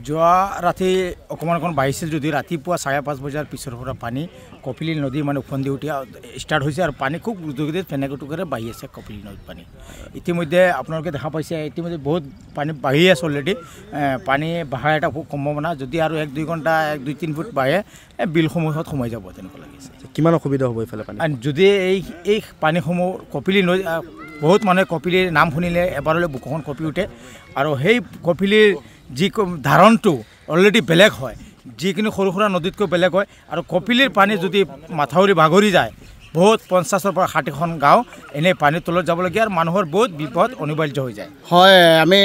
যোৱা ৰাতি অকণমান বাঢ়িছিল যদি ৰাতিপুৱা 5:30 বজাৰ পিছৰ পৰা পানী কপিলী নদী মানে উফন্দি উঠি ষ্টাৰ্ট হৈছে আৰু পানী খুব দ্ৰুতগতিত ফেনেকুটুকাৰে বাঢ়ি আছে কপিলী নদীত পানী। ইতিমধ্যে আপোনালোকে দেখা পাইছে ইতিমধ্যে বহুত পানী বাঢ়ি আছে অলৰেডি। পানী বাঢ়াৰ এটা খুব সম্ভাৱনা, যদি আৰু 1-2 ঘণ্টা 1-2-3 ফুট বাঢ়ে বিলসমূহত সোমাই যাব তেনেকুৱা লাগিছে। কিমান অসুবিধা হ'ব এইফালে পানী? যদি এই পানীসমূহ কপিলী নদী, বহুত মানুহে কপিলীৰ নাম শুনিলে এবাৰলৈ বুকুখন কঁপি উঠে আৰু সেই কপিলীৰ যি ধাৰণটো অলৰেডি বেলেগ হয়, যিকোনো সৰু সুৰা নদীতকৈ বেলেগ হয়। আৰু কপিলীৰ পানী যদি মাথাউৰি বাগৰি যায় বহুত 50-ৰ পৰা 60খন গাঁও এনেই পানীৰ তলত যাবলগীয়া আৰু মানুহৰ বহুত বিপদ অনিবাৰ্য হৈ যায়। হয়, আমি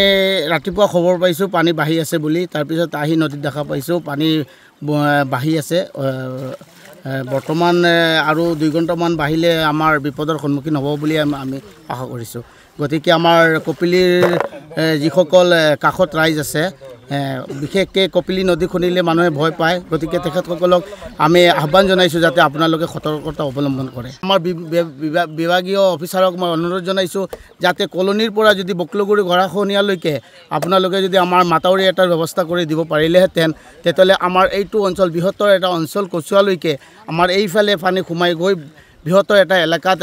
ৰাতিপুৱা খবৰ পাইছোঁ পানী বাঢ়ি আছে বুলি, তাৰপিছত আহি নদীত দেখা পাইছোঁ পানী বাঢ়ি আছে। বৰ্তমান আৰু 2 ঘণ্টামান বাঢ়িলে আমাৰ বিপদৰ সন্মুখীন হ'ব বুলি আমি আশা কৰিছোঁ। গতিকে আমাৰ কপিলীৰ যিসকল কাষত ৰাইজ আছে, বিশেষকৈ কপিলী নদী শুনিলে মানুহে ভয় পায়, গতিকে তেখেতসকলক আমি আহ্বান জনাইছোঁ যাতে আপোনালোকে সতৰ্কতা অৱলম্বন কৰে। আমাৰ বিভাগীয় অফিচাৰক মই অনুৰোধ জনাইছোঁ যাতে কলনীৰ পৰা যদি বকলগুৰি গৰাখহনীয়ালৈকে আপোনালোকে যদি আমাৰ মাথাউৰি এটাৰ ব্যৱস্থা কৰি দিব পাৰিলেহেঁতেন, তেতিয়াহ'লে আমাৰ এইটো অঞ্চল বৃহত্তৰ এটা অঞ্চল কচুৱালৈকে আমাৰ এইফালে পানী সোমাই গৈ বৃহত্তৰ এটা এলেকাত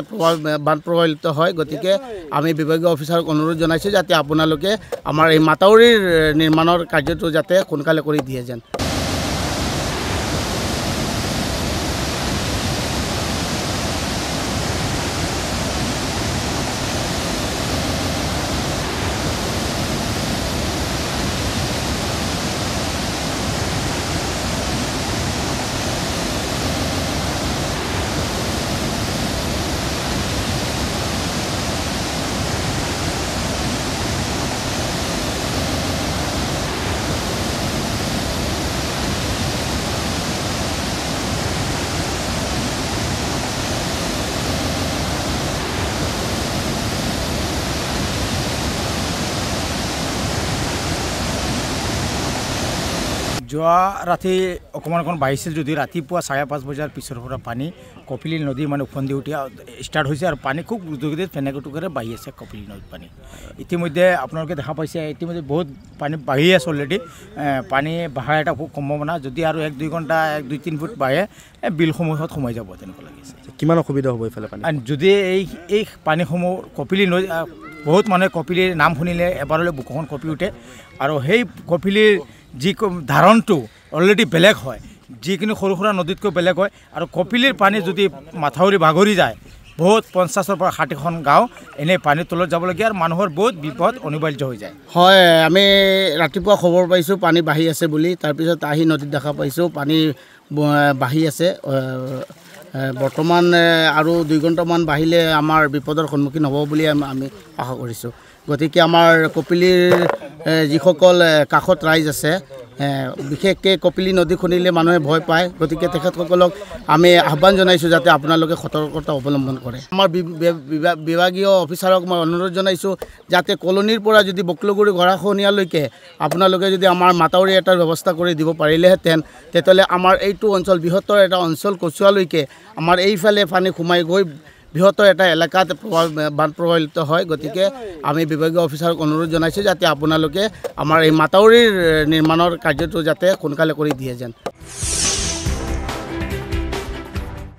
বান প্ৰভাৱিত হয়। গতিকে আমি বিভাগীয় অফিচাৰক অনুৰোধ জনাইছোঁ যাতে আপোনালোকে আমাৰ এই মাথাউৰিৰ নিৰ্মাণৰ কাৰ্যটো যাতে সোনকালে কৰি দিয়ে যেন। যোৱা ৰাতি অকণমান বাঢ়িছিল যদি ৰাতিপুৱা 5:30 বজাৰ পিছৰ পৰা পানী কপিলী নদী মানে উফন্দি উঠি ষ্টাৰ্ট হৈছে আৰু পানী খুব দ্ৰুতগতিত ফেনেকুটুকাৰে বাঢ়ি আছে কপিলী নদীত পানী। ইতিমধ্যে আপোনালোকে দেখা পাইছে ইতিমধ্যে বহুত পানী বাঢ়ি আছে অলৰেডি। পানী বাঢ়াৰ এটা খুব সম্ভাৱনা, যদি আৰু 1-2 ঘণ্টা 1-2-3 ফুট বাঢ়ে বিলসমূহত সোমাই যাব তেনেকুৱা লাগিছে। কিমান অসুবিধা হ'ব এইফালে পানী? যদি এই পানীসমূহ কপিলী নদী, বহুত মানুহে কপিলীৰ নাম শুনিলে এবাৰলৈ বুকুখন কঁপি উঠে আৰু সেই কপিলীৰ যি ধাৰণটো অলৰেডি বেলেগ হয়, যিকোনো সৰু সুৰা নদীতকৈ বেলেগ হয়। আৰু কপিলীৰ পানী যদি মাথাউৰি বাগৰি যায় বহুত 50-ৰ পৰা 60খন গাঁও এনেই পানীৰ তলত যাবলগীয়া আৰু মানুহৰ বহুত বিপদ অনিবাৰ্য হৈ যায়। হয়, আমি ৰাতিপুৱা খবৰ পাইছোঁ পানী বাঢ়ি আছে বুলি, তাৰপিছত আহি নদীত দেখা পাইছোঁ পানী বাঢ়ি আছে। বৰ্তমান আৰু 2 ঘণ্টামান বাঢ়িলে আমাৰ বিপদৰ সন্মুখীন হ'ব বুলি আমি আশা কৰিছোঁ। গতিকে আমাৰ কপিলীৰ যিসকল কাষত ৰাইজ আছে, বিশেষকৈ কপিলী নদী শুনিলে মানুহে ভয় পায়, গতিকে তেখেতসকলক আমি আহ্বান জনাইছোঁ যাতে আপোনালোকে সতৰ্কতা অৱলম্বন কৰে। আমাৰ বিভাগীয় অফিচাৰক মই অনুৰোধ জনাইছোঁ যাতে কলনীৰ পৰা যদি বকলগুৰি গৰাখহনীয়ালৈকে আপোনালোকে যদি আমাৰ মাথাউৰি এটাৰ ব্যৱস্থা কৰি দিব পাৰিলেহেঁতেন, তেতিয়াহ'লে আমাৰ এইটো অঞ্চল বৃহত্তৰ এটা অঞ্চল কচুৱালৈকে আমাৰ এইফালে পানী সোমাই গৈ বৃহত্তৰ এটা এলেকাত বান প্ৰভাৱিত হয়। গতিকে আমি বিভাগীয় অফিচাৰক অনুৰোধ জনাইছোঁ যাতে আপোনালোকে আমাৰ এই মাথাউৰিৰ নিৰ্মাণৰ কাৰ্যটো যাতে সোনকালে কৰি দিয়ে যেন।